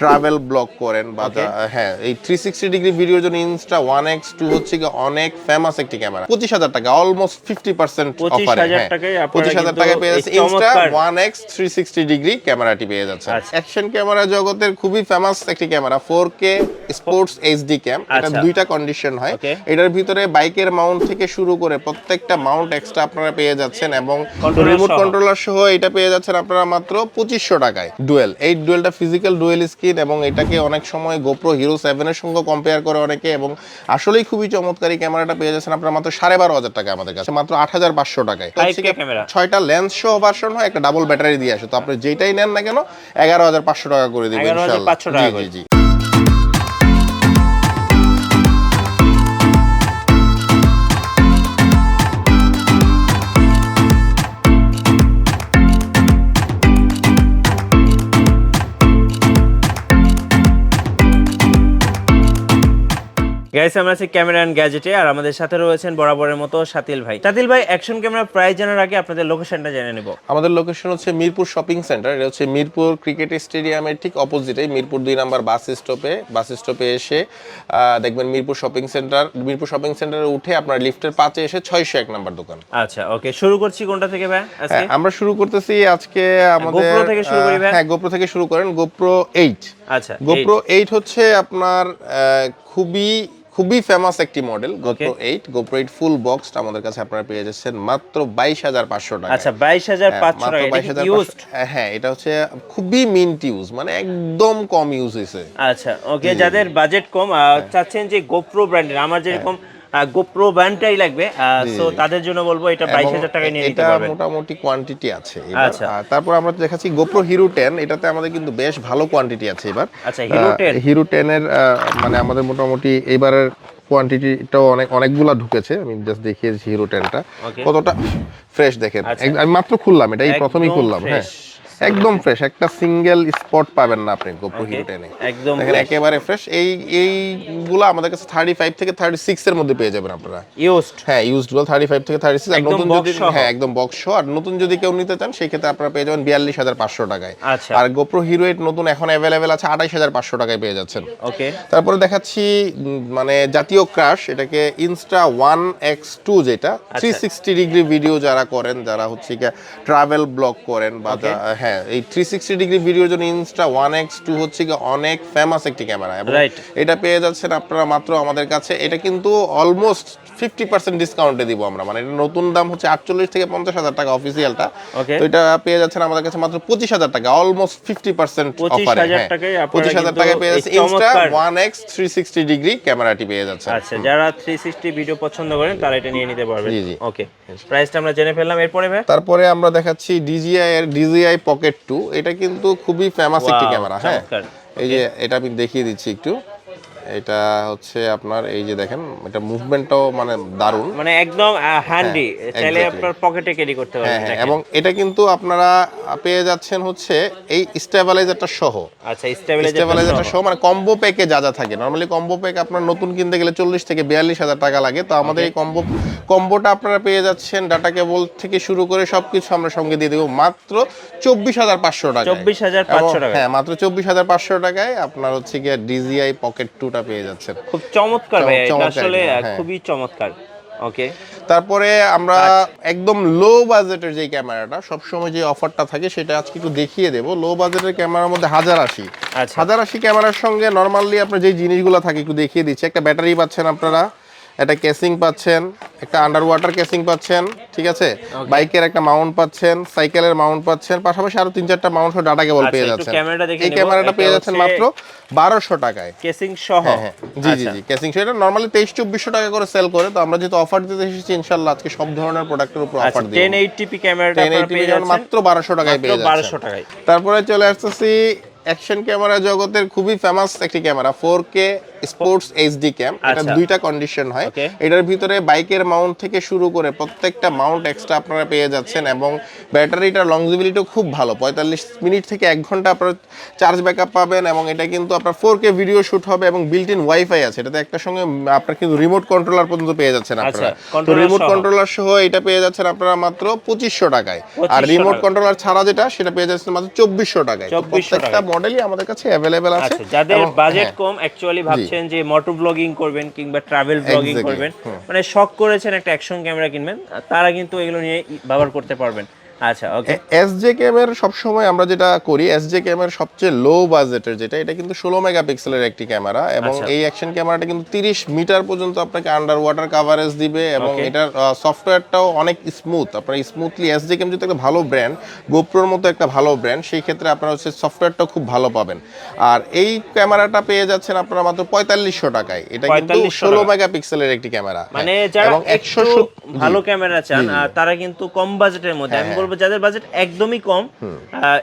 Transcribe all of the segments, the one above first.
Travel blog করেন বা হ্যাঁ এই 360 ডিগ্রি ভিডিওর জন্য ইনস্টা 1x 2 হচ্ছে কি অনেক ফেমাস একটি ক্যামেরা 25,000 টাকা অলমোস্ট 50% অফারে। হ্যাঁ 25,000 টাকায় পেয়ে যাচ্ছে ইনস্টা 1x 360 ডিগ্রি ক্যামেরাটি পেয়ে যাচ্ছে। অ্যাকশন ক্যামেরা জগতের খুবই ফেমাস একটি ক্যামেরা 4K স্পোর্টস এইচডি ক্যাম। এটা দুইটা কন্ডিশন হয়। এটার ভিতরে বাইকের মাউন্ট থেকে শুরু করে প্রত্যেকটা মাউন্ট এক্সট্রা আপনারা পেয়ে যাচ্ছেন এবং রিমোট কন্ট্রোলার সহ এটা পেয়ে যাচ্ছেন আপনারা মাত্র 2500 টাকায়। ডুয়েল, এই ডুয়েলটা ফিজিক্যাল ডুয়েল স্ক্রিন এবং এটাকে অনেক সময় GoPro Hero 7 এর সঙ্গে কম্পেয়ার করে অনেকে এবং আসলেই খুবই চমৎকার এই ক্যামেরাটা পেয়ে যাচ্ছেন আপনারা মাত্র 12,500 টাকায় আমাদের কাছে, মাত্র 8,500 টাকায়। 6টা লেন্স সহ ভার্সন হয়, একটা ডাবল ব্যাটারি দিয়ে আসে। তো আপনি যেটাই নেন না কেন 11,500 টাকা করে দিবেন ইনশাআল্লাহ। জি জি। গাইস আমরা আছি ক্যামেরা এন্ড গ্যাজেটে, আর আমাদের সাথে রয়েছেন বরাবরের মতো শাতিল ভাই। শাতিল ভাই, অ্যাকশন ক্যামেরা প্রাইস জানার আগে আপনাদের লোকেশনটা জেনে নেব। আমাদের লোকেশন হচ্ছে মিরপুর শপিং সেন্টার। এটা হচ্ছে মিরপুর ক্রিকেট স্টেডিয়ামের ঠিক অপোজিটে, মিরপুর 2 নাম্বার বাস স্টপে এসে দেখবেন মিরপুর শপিং সেন্টারে উঠে আপনার লিফটের 5-এ এসে 601 নাম্বার দোকান। আচ্ছা ওকে, শুরু করছি কোনটা থেকে ভাই আজকে? আমরা শুরু করতেছি আজকে আমাদের GoPro থেকে শুরু করি ভাই। হ্যাঁ GoPro থেকে শুরু করেন। GoPro 8। আচ্ছা GoPro 8 হচ্ছে আপনার খুবই ফেমাস একটি মডেল GoPro 8। GoPro 8 ফুল বক্সড আমাদের কাছে আপনারা পেয়ে যাচ্ছেন মাত্র 22,500 টাকা। আচ্ছা 22,500 টাকা। এটা ইউজড? হ্যাঁ এটা হচ্ছে খুবই মিন্ট ইউজ, মানে একদম কম ইউজ হয়েছে। আচ্ছা ওকে, যাদের বাজেট কম চাচ্ছেন যে GoPro ব্র্যান্ডের, আমার যেরকম GoPro ব্র্যান্ডটাই লাগবে, সো তাদের জন্য বলবো এটা 22,000 টাকায় নিয়ে নিতে পারবেন। এটা মোটামুটি কোয়ান্টিটি আছে এবার। তারপর আমরা দেখাচ্ছি GoPro Hero 10। এটাতে আমাদের কিন্তু বেশ ভালো কোয়ান্টিটি আছে এবার। আচ্ছা Hero 10 এর মানে আমাদের মোটামুটি এবারের কোয়ান্টিটিটাও অনেকগুলা ঢুকেছে। আমি জাস্ট দেখিয়েছি Hero 10টা কতটা ফ্রেশ দেখেন। আমি মাত্র খুললাম, এটা এই প্রথমেই খুললাম। হ্যাঁ একদম ফ্রেশ, একটা সিঙ্গেল স্পট পাবেন না আপনি GoPro Hero 10 এ। একদম দেখেন একেবারে ফ্রেশ। এইগুলো আমাদের কাছে 35 থেকে 36 এর মধ্যে পেয়ে যাবেন আপনারা ইউজড। হ্যাঁ ইউজড গুলো 35 থেকে 36। আর নতুন যদি একদম বক্স সহ, আর নতুন যদি কেউ নিতে চান সেই ক্ষেত্রে আপনারা পেয়ে যাবেন 42,500 টাকায়। আর GoPro Hero 8 নতুন এখন अवेलेबल আছে 28,500 টাকায় পেয়ে যাচ্ছেন। ওকে, তারপরে দেখাচ্ছি মানে জাতীয় ক্রাশ, এটাকে ইনস্টা 1x2, যেটা 360 ডিগ্রি ভিডিও যারা করেন, যারা হচ্ছে কি ট্রাভেল ব্লগ করেন বা হ্যাঁ এই 360 ডিগ্রি ভিডিওর জন্য ইনস্টা 1x 2 হচ্ছে কি অনেক ফেমাস একটি ক্যামেরা এবং এটা পেয়ে যাচ্ছেন আপনারা মাত্র আমাদের কাছে। এটা কিন্তু অলমোস্ট 50% ডিসকাউন্টে দিব আমরা, মানে এটা নতুন দাম হচ্ছে 48 থেকে 50,000 টাকা অফিসিয়ালটা। তো এটা পেয়ে যাচ্ছেন আমাদের কাছে মাত্র 25,000 টাকা, অলমোস্ট 50% অফারে। 25,000 টাকায় পেয়ে যাচ্ছে ইনস্টা 1x 360 ডিগ্রি ক্যামেরাটি পেয়ে যাচ্ছে। আচ্ছা যারা 360 ভিডিও পছন্দ করেন তারা এটা নিয়ে নিতে পারবেন। জি জি ওকে, প্রাইসটা আমরা জেনে ফেললাম। এরপরে ভাই তারপরে আমরা দেখাচ্ছি DJI Pocket 2। এটা কিন্তু খুবই ফেমাস একটি ক্যামেরা। হ্যাঁ এই যে এটা আমি দেখিয়ে দিচ্ছি একটু। এটা হচ্ছে আপনার এই যে দেখেন, এটা মুভমেন্টটাও মানে দারুণ, মানে একদম হ্যান্ডি, চাইলে আপনার পকেটে ক্যারি করতে পারবেন। এবং এটা কিন্তু আপনারা পেয়ে যাচ্ছেন হচ্ছে এই স্টেবিলাইজারটা সহ। আচ্ছা স্টেবিলাইজারটা সহ, মানে কম্বো প্যাকে যা যা থাকে। নরমালি কম্বো প্যাক আপনার নতুন কিনতে গেলে 40 থেকে 42,000 টাকা লাগে। তো আমাদের এই কম্বোটা আপনারা পেয়ে যাচ্ছেন ডাটা কেবল থেকে শুরু করে সবকিছু আমরা সঙ্গে দিয়ে দেব মাত্র 24,500 টাকা। 24,500 টাকা। হ্যাঁ মাত্র 24,500 টাকায় আপনার হচ্ছে কি DJI Pocket 2 পেয়ে যাচ্ছেন। খুব চমৎকার ভাই, এটা আসলে খুবই চমৎকার। ওকে, তারপরে আমরা একদম লো বাজেটের যে ক্যামেরাটা সবসময় যে অফারটা থাকে সেটা আজকে একটু দেখিয়ে দেব। লো বাজেটের ক্যামেরার মধ্যে 1080 ক্যামেরার সঙ্গে নরমালি আপনার যে জিনিসগুলো থাকে একটু দেখিয়ে দিচ্ছি। একটা ব্যাটারি পাচ্ছেন আপনারা, একটা কেসিং পাচ্ছেন, একটা আন্ডার ওয়াটার কেসিং পাচ্ছেন, ঠিক আছে, বাইকের একটা মাউন্ট পাচ্ছেন, সাইকেলের মাউন্ট পাচ্ছেন, পাশাপাশি আরো 3-4টা মাউন্ট সহ ডাটা কেবল পেয়ে যাচ্ছেন। এই ক্যামেরাটা পেয়ে যাচ্ছেন মাত্র 1200 টাকায় কেসিং সহ। হ্যাঁ জি জি জি কেসিং সহ। এটা নরমালি 2300-2400 টাকা করে সেল করে। তো আমরা যেহেতু অফার দিতে এসেছি ইনশাআল্লাহ আজকে সব ধরনের প্রোডাক্টের উপর অফার দিব। 1080p ক্যামেরাটা আপনারা পেয়ে যাচ্ছেন মাত্র 1200 টাকায় পেয়ে যাচ্ছেন। 1200 টাকায়। তারপরে চলে আসতেছি অ্যাকশন ক্যামেরা জগতের খুবই ফেমাস একটি ক্যামেরা 4K স্পোর্টস এইচডি ক্যাম। এটা দুইটা কন্ডিশন হয়। এটার ভিতরে বাইকের মাউন্ট থেকে শুরু করে প্রত্যেকটা মাউন্ট এক্সট্রা আপনারা পেয়ে যাচ্ছেন এবং ব্যাটারিটার লংজিবিলিটিও খুব ভালো। 45 মিনিট থেকে 1 ঘন্টা আপনারা চার্জ ব্যাকআপ পাবেন এবং এটা কিন্তু আপনার 4K ভিডিও শুট হবে এবং বিল্ট ইন ওয়াইফাই আছে। এটাতে একটা সঙ্গে আপনার কিন্তু রিমোট কন্ট্রোলার পর্যন্ত পেয়ে যাচ্ছেন আপনারা। তো রিমোট কন্ট্রোলার সহ এটা পেয়ে যাচ্ছেন আপনারা মাত্র 2500 টাকায়। আর রিমোট কন্ট্রোলার ছাড়া যেটা সেটা পেয়ে যাচ্ছেন মাত্র 2400 টাকায়। প্রত্যেকটা মডেলই আমাদের কাছে অ্যাভেলেবেল আছে। আচ্ছা, যাদের বাজেট কম অ্যাকচুয়ালি ভাবছেন যে মোটো ব্লগিং করবেন কিংবা ট্রাভেল ব্লগিং করবেন, মানে শখ করেছেন একটা অ্যাকশন ক্যামেরা কিনবেন, তারা কিন্তু এগুলো নিয়ে ব্যবহার করতে পারবেন। আচ্ছা ওকে। এসজে ক্যামের সবসময় আমরা যেটা করি, এসজে ক্যামের সবচেয়ে লো বাজেটের যেটা, এটা কিন্তু 16 মেগাপিক্সেলের একটি ক্যামেরা এবং এই অ্যাকশন ক্যামেরাটা কিন্তু 30 মিটার পর্যন্ত আপনাকে আন্ডার ওয়াটার কাভারেজ দিবে এবং এটার সফটওয়্যারটাও অনেক স্মুথ। আপনারা স্মুথলি এসজে ক্যাম যেহেতু একটা ভালো ব্র্যান্ড, গোপ্রোর মতো একটা ভালো ব্র্যান্ড, সেই ক্ষেত্রে আপনারা হচ্ছে সফটওয়্যারটাও খুব ভালো পাবেন। আর এই ক্যামেরাটা পেয়ে যাচ্ছেন আপনারা মাত্র 4500 টাকায়। এটা কিন্তু 16 মেগাপিক্সেলের একটি ক্যামেরা, মানে যারা একটু ভালো ক্যামেরা চান তারা কিন্তু কম বাজেটের মধ্যে, আমি বলবো যাদের বাজেট একদমই কম,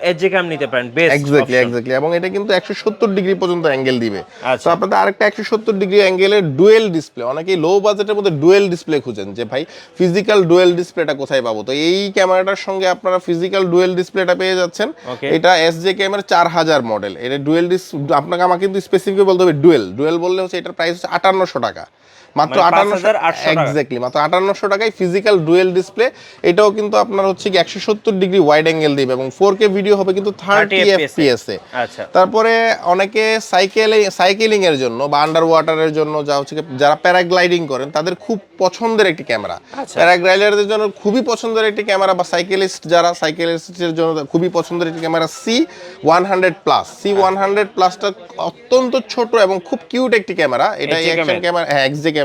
এসজে ক্যাম নিতে পারেন, বেস্ট। এক্স্যাক্টলি এবং এটা কিন্তু 170 ডিগ্রি পর্যন্ত অ্যাঙ্গেল দিবে। তো আপনাদের আরেকটা 170 ডিগ্রি অ্যাঙ্গেলের ডুয়েল ডিসপ্লে, অনেকেই লো বাজেটের মধ্যে ডুয়েল ডিসপ্লে খুঁজেন যে ভাই ফিজিক্যাল ডুয়েল ডিসপ্লেটা কোথায় পাবো, তো এই ক্যামেরাটার সঙ্গে আপনারা ফিজিক্যাল ডুয়েল ডিসপ্লেটা পেয়ে যাচ্ছেন। এটা এসজে ক্যামের 4000 মডেল। এটা ডুয়েল আপনাকে আমাকে কিন্তু স্পেসিফিক বলতে হবে ডুয়েল বললে হচ্ছে এটার প্রাইস হচ্ছে 5800 টাকা, মাত্র 5800। এক্স্যাক্টলি মাত্র 5800 টাকায় ফিজিক্যাল ডুয়েল ডিসপ্লে। এটাও কিন্তু আপনার হচ্ছে কি 170 ডিগ্রি ওয়াইড অ্যাঙ্গেল দিবে এবং 4K ভিডিও হবে কিন্তু 30 FPS এ। আচ্ছা, তারপরে অনেকে সাইকেলিং এর জন্য বা আন্ডার ওয়াটারের জন্য যা হচ্ছে যারা প্যারাগ্লাইডিং করেন তাদের খুব পছন্দের একটি ক্যামেরা, প্যারাগ্লাইডারদের জন্য খুবই পছন্দের একটি ক্যামেরা, বা সাইকেলিস্টের জন্য খুবই পছন্দের একটি ক্যামেরা C100 প্লাস। C100 প্লাসটা অত্যন্ত ছোট এবং খুব কিউট একটি ক্যামেরা। এটা অ্যাকশন ক্যামেরা, হ্যাঁ এক্সজে ক্যামেরাই।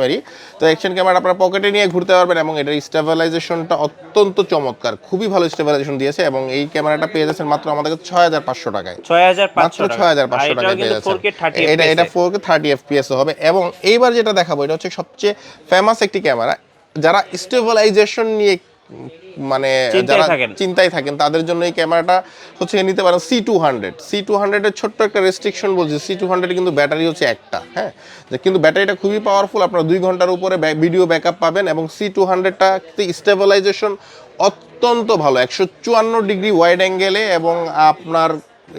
তো অ্যাকশন ক্যামেরা আপনারা পকেটে নিয়ে ঘুরতে পারবেন এবং এটার স্টেবিলাইজেশনটা অত্যন্ত চমৎকার, খুবই ভালো স্টেবিলাইজেশন দিয়েছে এবং এই ক্যামেরাটা পেয়ে যাচ্ছেন মাত্র আমাদের কাছে 6500 টাকায়। 6500 টাকা, 6500 টাকায় পেয়ে যাচ্ছেন। এটা 4K 30 FPS হবে। এবং এইবার যেটা দেখাবো এটা হচ্ছে সবচেয়ে ফেমাস একটি ক্যামেরা, যারা স্টেবিলাইজেশন নিয়ে মানে যারা চিন্তায় থাকেন তাদের জন্য এই ক্যামেরাটা হচ্ছে নিতে পারেন। C200 এর ছোট্ট একটা রেস্ট্রিকশন বলছি, C200 কিন্তু ব্যাটারি হচ্ছে একটা, হ্যাঁ, কিন্তু ব্যাটারিটা খুবই পাওয়ারফুল, আপনারা 2 ঘন্টার উপরে ভিডিও ব্যাকআপ পাবেন এবং C200টা স্টেবিলাইজেশন অত্যন্ত ভালো, 154 ডিগ্রি ওয়াইড অ্যাঙ্গেলে এবং আপনার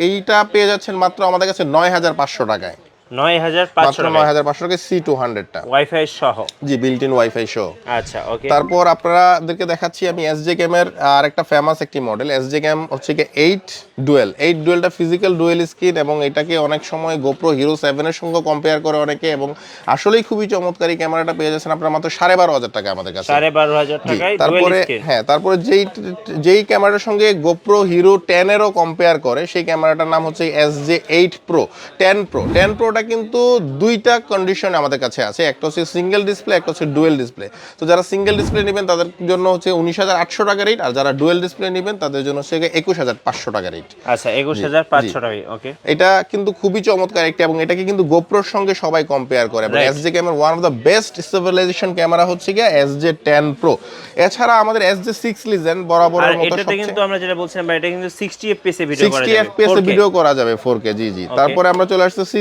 এইটা পেয়ে যাচ্ছেন মাত্র আমাদের কাছে 9500 টাকায়। 9500 টাকায় C200টা ওয়াইফাই সহ, জি বিল্ট ইন ওয়াইফাই সহ। আচ্ছা ওকে। তারপর আপনাদেরকে দেখাচ্ছি আমি এসজে ক্যামের আরেকটা ফেমাস একটি মডেল, এসজে ক্যাম হচ্ছে কি 8 ডুয়েলটা ফিজিক্যাল ডুয়েল স্ক্রিন এবং এটাকে অনেক সময় গোপ্রো হিরো 7 এর সঙ্গে কম্পেয়ার করে অনেকে, এবং আসলেই খুবই চমৎকার। এই ক্যামেরাটা পেয়ে যাচ্ছেন আপনারা মাত্র 12500 টাকা আমাদের কাছে। 12500 টাকায় তারপরে হ্যাঁ, তারপরে যেই ক্যামেরার সঙ্গে গোপ্রো হিরো 10 এরও কম্পেয়ার করে সেই ক্যামেরাটার নাম হচ্ছে SJ8 Pro 10 Pro কিন্তু দুইটা কন্ডিশন আমাদের কাছে আছে, একটা হচ্ছে সিঙ্গেল ডিসপ্লে, একটা হচ্ছে ডুয়েল ডিসপ্লে। তো যারা সিঙ্গেল ডিসপ্লে নেবেন তাদের জন্য হচ্ছে 19800 টাকা রেট, আর যারা ডুয়েল ডিসপ্লে নেবেন তাদের জন্য হচ্ছে 21500 টাকা রেট। আচ্ছা 21500 টাকা, ওকে। এটা কিন্তু খুবই চমৎকার একটা, এবং এটাকে কিন্তু গোপ্রোর সঙ্গে সবাই কম্পেয়ার করে এবং এসজে ক্যামের one of the best stabilization camera হচ্ছে গিয়ে SJ10 Pro। এছাড়া আমাদের SJ6 লিজেন্ড বরাবরের মতো এটাতে কিন্তু আমরা যেটা বলছিলাম এটা কিন্তু 60 FPS এ ভিডিও করা যাবে, 60 FPS এ ভিডিও করা যাবে 4K, জি। তারপরে আমরা চলে আসছি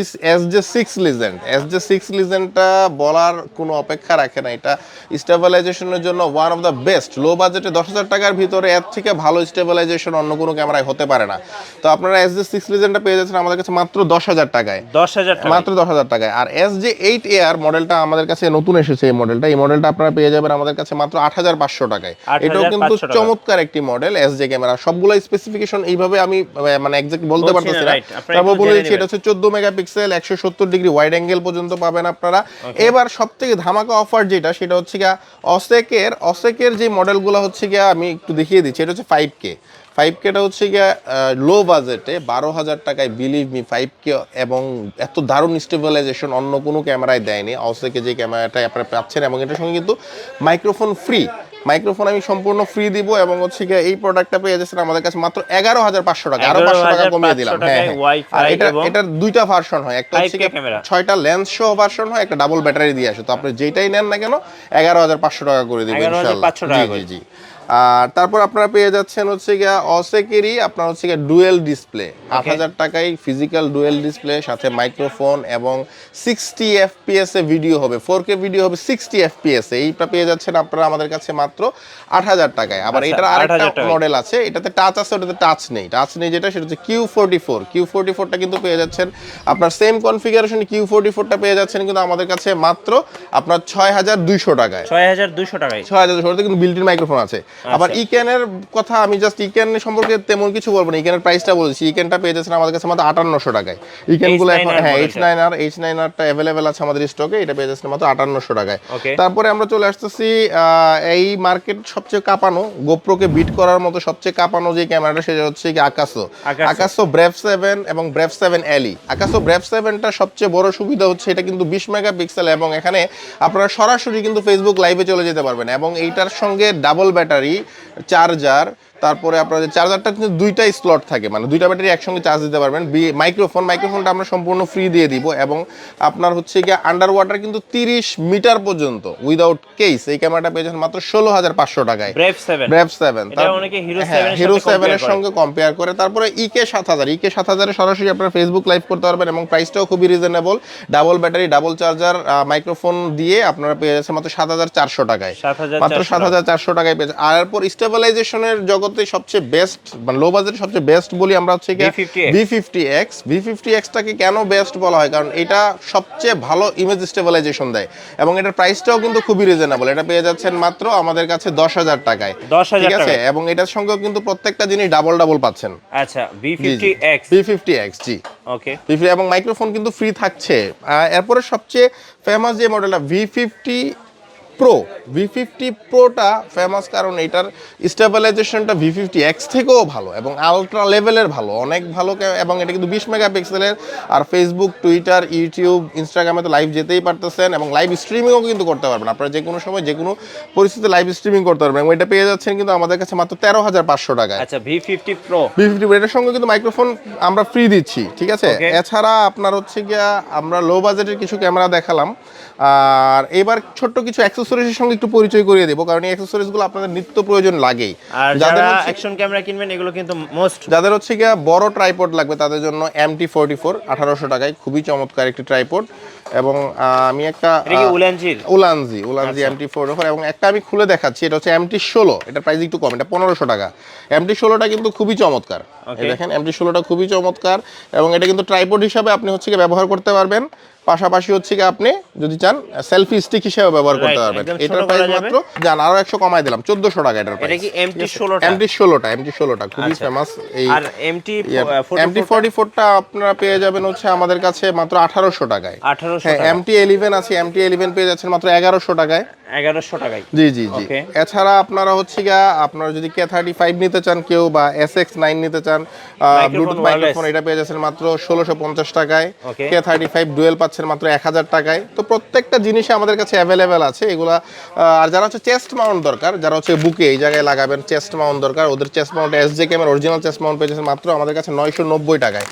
SJ6 লিজেন্ডটা বলার কোনো অপেক্ষা রাখে না। এটা স্টেবিলাইজেশনের জন্য ওয়ান অফ দ্য বেস্ট। লো বাজেটে 10000 টাকার ভিতরে এর থেকে ভালো স্টেবিলাইজেশন অন্য কোনো ক্যামেরায় হতে পারে না। তো আপনারা SJ6 লিজেন্ডটা পেয়ে যাচ্ছেন আমাদের কাছে মাত্র 10000 টাকায়, মাত্র 10000 টাকায়। আর SJ8AR মডেলটা আমাদের কাছে নতুন এসেছে, এই মডেলটা আপনারা পেয়ে যাবেন আমাদের কাছে মাত্র 8500 টাকায়। এটাও কিন্তু চমৎকার একটি মডেল এসজে ক্যামেরা। সবগুলো স্পেসিফিকেশন এইভাবে আমি মানে এক্সাক্ট বলতে পারতেছি না, তারপর বলেছি এটা হচ্ছে 14 মেগাপিক্সেল 170 ডিগ্রি ওয়াইড অ্যাঙ্গেল পর্যন্ত পাবেন আপনারা। এবার সবথেকে ধামাকা অফার যেটা সেটা হচ্ছে গিয়া অসেকের যে মডেলগুলো হচ্ছে গিয়া আমি একটু দেখিয়ে দিচ্ছি। এটা হচ্ছে 5Kটা হচ্ছে গিয়া লো বাজেটে 12000 টাকায়, বিলিভ মি 5K এবং এত দারুণ স্টেবিলাইজেশন অন্য কোনো ক্যামেরায় দেয়নি। অসেকে যে ক্যামেরাটা আপনারা পাচ্ছেন এবং এটার সঙ্গে কিন্তু মাইক্রোফোন আমি সম্পূর্ণ ফ্রি দিব এবং হচ্ছে গিয়ে এই প্রোডাক্টটা পেয়ে যাচ্ছেন আমাদের কাছে মাত্র 11500 টাকা, আরো 500 টাকা কমিয়ে দিলাম। হ্যাঁ, আর এটার দুইটা ভার্সন হয়, একটা হচ্ছে 6টা লেন্স সহ ভার্সন হয়, একটা ডাবল ব্যাটারি দিয়ে আসে। তো আপনি যেটাই নেন না কেন 11500 টাকা করে দিব ইনশাআল্লাহ, জি। আর তারপর আপনারা পেয়ে যাচ্ছেন হচ্ছে গিয়া অসেকেরই আপনার হচ্ছে গিয়া ডুয়েল ডিসপ্লে 8000 টাকায়, ফিজিক্যাল ডুয়েল ডিসপ্লে সাথে মাইক্রোফোন এবং 60 FPS এ ভিডিও হবে, 4K ভিডিও হবে 60 FPS এ। এইটা পেয়ে যাচ্ছেন আপনারা আমাদের কাছে মাত্র 8000 টাকায়। আবার এটার আরেকটা মডেল আছে, এটাতে টাচ আছে, ওটাতে টাচ নেই যেটা সেটা হচ্ছে Q44টা কিন্তু পেয়ে যাচ্ছেন আপনার সেম কনফিগারেশন। Q44টা পেয়ে যাচ্ছেন কিন্তু আমাদের কাছে মাত্র আপনার 6200 টাকায়, 6200 টাকায়, 6200 কিন্তু বিল্ট ইন মাইক্রোফোন আছে। আবার ইকেনের কথা আমি জাস্ট ইকেন সম্পর্কে তেমন কিছু বলবো না, ইকেনের প্রাইসটা বলছি। ইকেনটা পেয়ে যাচ্ছেন আমাদের কাছে মাত্র 5800 টাকায়। ইকেনগুলো এখন হ্যাঁ H9R টা অ্যাভেলেবেল আছে আমাদের স্টকে, এটা পেয়ে যাচ্ছেন মাত্র 5800 টাকায়। তারপরে আমরা চলে আসতেছি এই মার্কেট সবচেয়ে কাঁপানো, গোপ্রোকে বিট করার মতো সবচেয়ে কাঁপানো যে ক্যামেরাটা, সেটা হচ্ছে কি আকাশো ব্রেভ 7 এবং ব্রেভ 7 এলই। আকাশো ব্রেভ 7টা সবচেয়ে বড় সুবিধা হচ্ছে এটা কিন্তু 20 মেগাপিক্সেল, এবং এখানে আপনারা সরাসরি কিন্তু ফেসবুক লাইভে চলে যেতে পারবেন, এবং এইটার সঙ্গে ডাবল ব্যাটারি, চার্জার, তারপরে আপনাদের চার্জারটা কিন্তু দুইটা স্লট থাকে, মানে দুইটা ব্যাটারি একসঙ্গে চার্জ দিতে পারবেন। মাইক্রোফোনটা আমরা সম্পূর্ণ ফ্রি দিয়ে দিব, এবং আপনার হচ্ছে গিয়ে আন্ডার ওয়াটার কিন্তু 30 মিটার পর্যন্ত উইদাউট কেস এই ক্যামেরাটা পেয়ে যাচ্ছেন মাত্র 16500 টাকায়। ব্রেভ 7 এটা অনেকে হিরো 7 এর সঙ্গে কম্পেয়ার করে। তারপরে ইকে 7000 এ সরাসরি আপনারা ফেসবুক লাইভ করতে পারবেন, এবং প্রাইসটাও খুবই reasonable. Double battery, double charger, microphone দিয়ে আপনারা পেয়ে যাচ্ছেন মাত্র 7400 টাকায়, মাত্র 7400 টাকায় পেয়ে যাচ্ছেন। আর এরপর স্টেবিলাইজেশনের জগতে সবচেয়ে বেস্ট, মানে লো বাজেটের সবচেয়ে বেস্ট বলি আমরা হচ্ছে V50X-টাকে কেন বেস্ট বলা হয়, কারণ এটা সবচেয়ে ভালো ইমেজ স্টেবিলাইজেশন দেয়, এবং এটার প্রাইসটাও কিন্তু খুবই রিজনেবল। এটা পেয়ে যাচ্ছেন মাত্র আমাদের কাছে 10000 টাকায়, ঠিক আছে। এবং এটার সঙ্গে কিন্তু প্রত্যেকটা জিনিস ডাবল পাচ্ছেন। আচ্ছা, V50X জি ওকে। এবং মাইক্রোফোন কিন্তু ফ্রি থাকছে। এরপরে সবচেয়ে ফেমাস যে মডেলটা V50 প্রোটা ফেমাস, কারণ এটার স্টেবিলাইজেশনটা V50X থেকেও ভালো এবং আলট্রা লেভেলের ভালো, অনেক ভালো, এবং এটা কিন্তু 20 মেগাপিক্সেলের। আর ফেসবুক, টুইটার, ইউটিউব, ইনস্টাগ্রামে তো লাইভ যেতেই পারতেছেন, এবং লাইভ স্ট্রিমিংও কিন্তু করতে পারবেন। আপনারা যে কোনো সময় যে কোনো পরিস্থিতিতে লাইভ স্ট্রিমিং করতে পারবেন, এবং এটা পেয়ে যাচ্ছেন কিন্তু আমাদের কাছে মাত্র 13500 টাকায়। আচ্ছা, V50 Pro এটার সঙ্গে কিন্তু মাইক্রোফোন আমরা ফ্রি দিচ্ছি, ঠিক আছে। এছাড়া আপনার হচ্ছে গিয়া আমরা লো বাজেটের কিছু ক্যামেরা দেখালাম, আর এবার ছোট্ট কিছু অ্যাক্সেসরিজের সঙ্গে একটু পরিচয় করিয়ে দেবো, কারণ এই অ্যাক্সেসরিজগুলো আপনাদের নিত্য প্রয়োজন লাগেই। আর যারা অ্যাকশন ক্যামেরা কিনবেন এগুলো কিন্তু মোস্ট, যাদের হচ্ছে গিয়া বড় ট্রাইপড লাগবে তাদের জন্য MT44 1800 টাকায়, খুবই চমৎকার একটি ট্রাইপড। এবং আমি একটা উলানজি MT44, এবং একটা আমি খুলে দেখাচ্ছি, এটা হচ্ছে MT16, এটার প্রাইস একটু কম, এটা 1500 টাকা। MT16টা কিন্তু খুবই চমৎকার, দেখেন MT16টা খুবই চমৎকার, এবং এটা কিন্তু ট্রাইপড হিসাবে আপনি হচ্ছে গিয়ে ব্যবহার করতে পারবেন, পাশাপাশি হচ্ছে কি আপনি যদি চান সেলফি স্টিক হিসেবে ব্যবহার করতে পারবেন। এটার প্রাইস মাত্র জান আরো 100 কমাই দিলাম, 1400 টাকা এটার প্রাইস। এটা কি MT16টা খুবই ফেমাস। এই আর MT44টা আপনারা পেয়ে যাবেন হচ্ছে আমাদের কাছে মাত্র 1800 টাকায়। হ্যাঁ, MT11 আছে, MT11 পেয়ে যাচ্ছেন মাত্র 1100 টাকায়। 1100 টাকায়, জি। এছাড়া আপনারা হচ্ছে গিয়া আপনারা যদি K35 নিতে চান কেউ, বা SX9 নিতে চান ব্লুটুথ মাইক্রোফোন, এটা পেয়ে যাচ্ছেন মাত্র 1650 টাকায়। K35 ডুয়েল পাচ্ছেন মাত্র 1000 টাকায়। তো প্রত্যেকটা জিনিসই আমাদের কাছে অ্যাভেলেবেল আছে এগুলা। আর যারা হচ্ছে চেস্ট মাউন্ট দরকার, যারা হচ্ছে বুকে এই জায়গায় লাগাবেন, চেস্ট মাউন্ট দরকার, ওদের চেস্ট মাউন্ট SJ ক্যামের অরিজিনাল চেস্ট মাউন্ট পেয়ে যাচ্ছেন মাত্র আমাদের কাছে 990 টাকায়।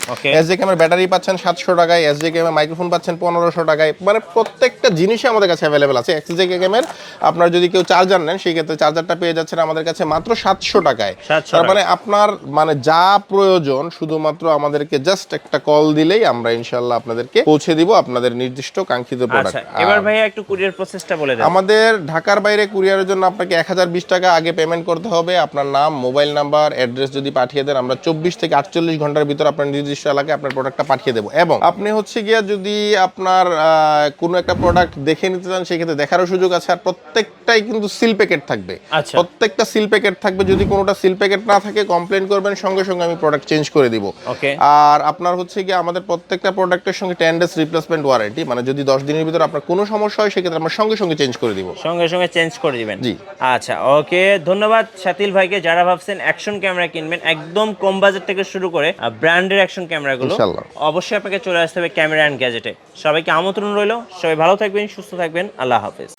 SJ ক্যামের ব্যাটারি পাচ্ছেন 700 টাকায়, SJ ক্যামের মাইক্রোফোন পাচ্ছেন 1500 টাকায়। মানে প্রত্যেকটা জিনিসই আমাদের কাছে অ্যাভেলেবেল আছে। SJ ক্যামের আপনার যদি কেউ চার্জার নেন, সেই ক্ষেত্রে চার্জারটা পেয়ে যাচ্ছেন আমাদের কাছে মাত্র 700 টাকায়। তার মানে আপনার মানে যা প্রয়োজন শুধুমাত্র আমাদেরকে জাস্ট একটা কল দিলেই আমরা ইনশাআল্লাহ আপনাদেরকে পৌঁছে দিব আপনাদের নির্দিষ্ট কাঙ্ক্ষিত প্রোডাক্ট। আচ্ছা, এবার ভাইয়া একটু কুরিয়ার প্রসেসটা বলে দেন। আমাদের ঢাকার বাইরে কুরিয়ারের জন্য আপনাকে 1020 টাকা আগে পেমেন্ট করতে হবে। আপনার নাম, মোবাইল নাম্বার, অ্যাড্রেস যদি পাঠিয়ে দেন, আমরা 24 থেকে 48 ঘন্টার ভিতর আপনার নির্দিষ্ট এলাকায় আপনার প্রোডাক্টটা পাঠিয়ে দেবো। এবং আপনি হচ্ছে গিয়া যদি আপনার কোনো একটা প্রোডাক্ট দেখে নিতে চান, সেই ক্ষেত্রে দেখারও সুযোগ আছে। আর প্রত্যেকটাই কিন্তু সিল প্যাকেট থাকবে, প্রত্যেকটা সিল প্যাকেট থাকবে। যদি কোনোটা সিল প্যাকেট না থাকে কমপ্লেন করবেন, সঙ্গে সঙ্গে আমি প্রোডাক্ট চেঞ্জ করে দিব। আর আপনার হচ্ছে গিয়ে আমাদের প্রত্যেকটা প্রোডাক্টের সঙ্গে 10 ডেজ রিপ্লেসমেন্ট ওয়ারেন্টি, মানে যদি 10 দিনের ভিতর আপনার কোনো সমস্যা হয় সেক্ষেত্রে আমরা সঙ্গে সঙ্গে চেঞ্জ করে দিব, সঙ্গে চেঞ্জ করে দিবেন। জি আচ্ছা, ওকে, ধন্যবাদ শাতিল ভাইকে। যারা ভাবছেন অ্যাকশন ক্যামেরা কিনবেন একদম কম বাজেট থেকে শুরু করে ব্র্যান্ডের অ্যাকশন ক্যামেরাগুলো, অবশ্যই আপনাকে চলে আসতে হবে ক্যামেরা অ্যান্ড গ্যাজেটে। সবাইকে আমন্ত্রণ রইল, সবাই ভালো থাকবেন, সুস্থ থাকবেন, আল্লাহ হাফেজ।